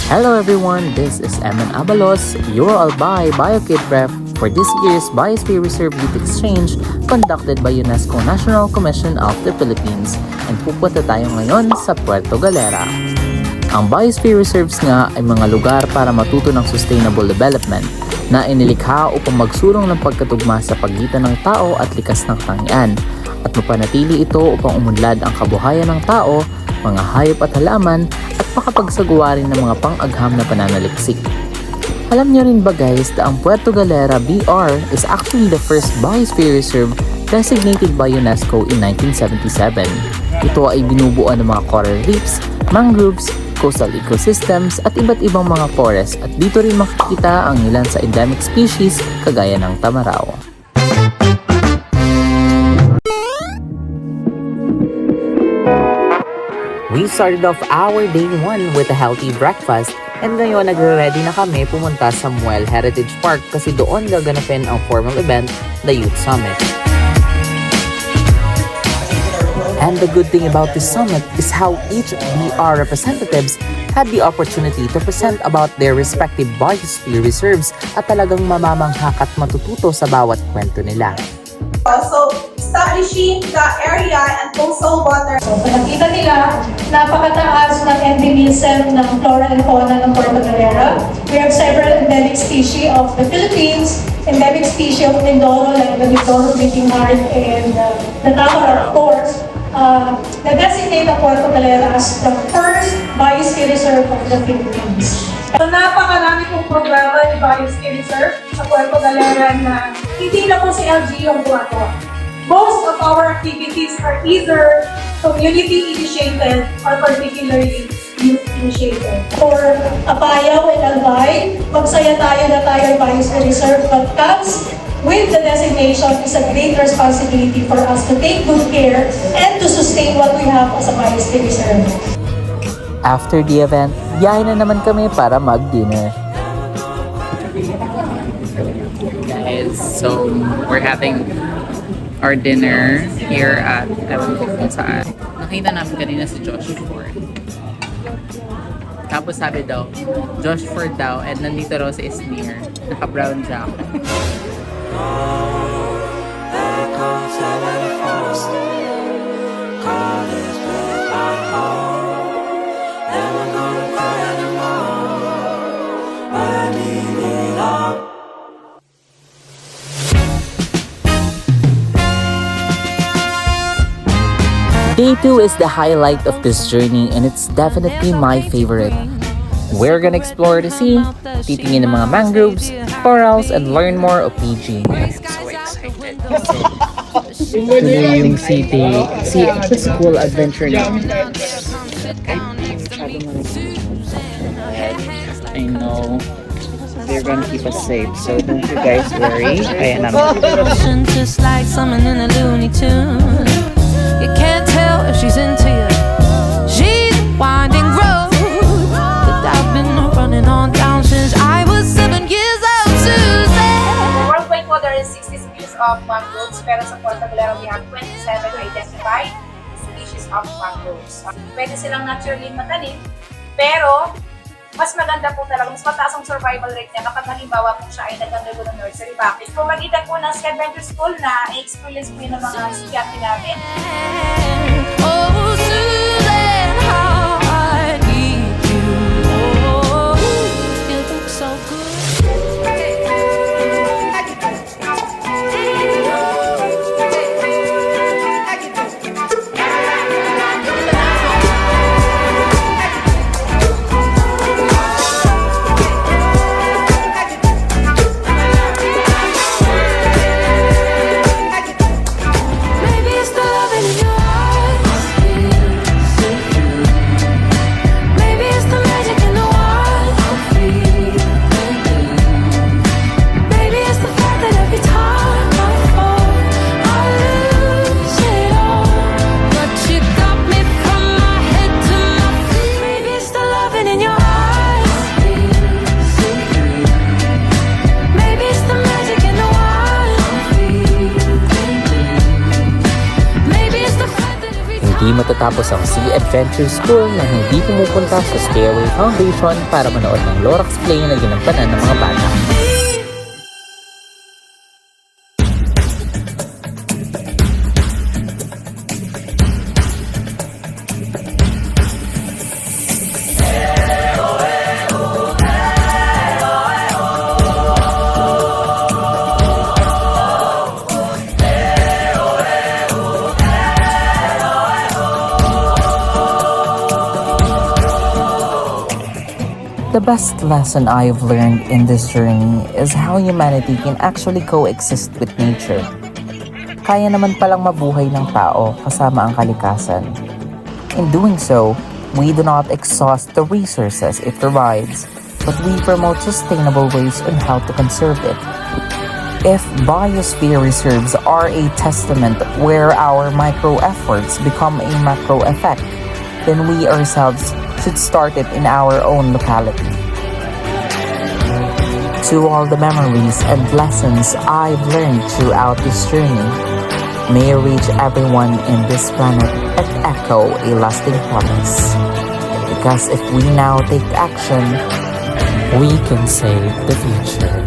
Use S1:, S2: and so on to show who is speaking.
S1: Hello everyone, this is Eman Abalos, your Albay BioKid Rep for this year's Biosphere Reserve Youth Exchange conducted by UNESCO National Commission of the Philippines, and pupunta tayo ngayon sa Puerto Galera. Ang Biosphere Reserves nga ay mga lugar para matuto ng sustainable development na inilikha upang magsulong ng pagkatugma sa pagitan ng tao at likas ng katangian at mapanatili ito upang umunlad ang kabuhayan ng tao, mga hayop at halaman at makapagsagawa rin ng mga pang-agham na pananaliksik. Alam niyo rin ba guys na ang Puerto Galera BR is actually the first Biosphere Reserve designated by UNESCO in 1977. Ito ay binubuo ng mga coral reefs, mangroves, coastal ecosystems at iba't ibang mga forest, at dito rin makikita ang ilan sa endemic species kagaya ng tamaraw. We started off our day 1 with a healthy breakfast, and ngayon nagre-ready na kami pumunta sa Muel Heritage Park kasi doon gaganapin ang formal event, the Youth Summit. And the good thing about this summit is how each BR representatives had the opportunity to present about their respective biosphere reserves at talagang mamamangha at matututo sa bawat kwento nila.
S2: Also, establishing the area and coastal water.
S3: So, nakita nila, napakataas ng endemism ng flora and fauna ng Puerto Galera. We have several endemic species of the Philippines, endemic species of Mindoro, like the Mindoro Bleeding Heart and the Tamaraw, of course. Na-designate ang Puerto Galera as the first biosphere reserve of the Philippines.
S2: So, napakarami pong programa ni Biosphere Reserve sa Puerto Galera na hindi na po si LG yung gumagawa. Most of our activities are either community-initiated or particularly youth-initiated.
S3: For Apayao and Albay, magsaya tayo na tayo Biosphere Reserve, but comes with the designation is a great responsibility for us to take good care and to sustain what we have as a Biosphere Reserve.
S1: After the event, biyahe na naman kami para mag-dinner. Guys, so we're having our dinner here at ewan ko kung saan. Nakita namin kanina si Josh Ford. Tapos sabi daw, Josh Ford daw, and nandito raw si Esmir, naka-brown jacket. Day 2 is the highlight of this journey, and it's definitely my favorite. We're gonna explore the sea, titingin ng mga mangroves, corals, and learn more of PG. I'm so excited. Today yung city, it's a school adventure na. I know. They're gonna keep us safe, so don't you guys worry. Ayan naman.
S4: Just like someone in a Looney Tune. You can't tell if she's into you. She's a winding road that I've been running on down since I was 7 years old, Susan.
S2: Worldwide po, there is 60 species of mangroves, pero sa Puerto Galera we have 27 identified species of mangroves. Pwede silang naturally matanim, pero mas maganda po talaga, mas mataas ang survival rate niya kapag halimbawa po siya ay nag-undergo ng nursery package. Kung mag-ita po ng Sea Adventure School na i-experience po yun ng mga estudyante namin.
S4: Oh, Susan, how I need you. Oh, you look so good.
S1: matatapos ang Sea Adventure School na hindi pumupunta sa Stairway Foundation para manood ng Lorax play na ginampanan ng mga bata. The best lesson I've learned in this journey is how humanity can actually coexist with nature. Kaya naman palang mabuhay ng tao kasama ang kalikasan. In doing so, we do not exhaust the resources it provides, but we promote sustainable ways on how to conserve it. If biosphere reserves are a testament where our micro efforts become a macro effect, then we ourselves should start it in our own locality. To all the memories and lessons I've learned throughout this journey, may it reach everyone in this planet and echo a lasting promise. Because if we now take action, we can save the future.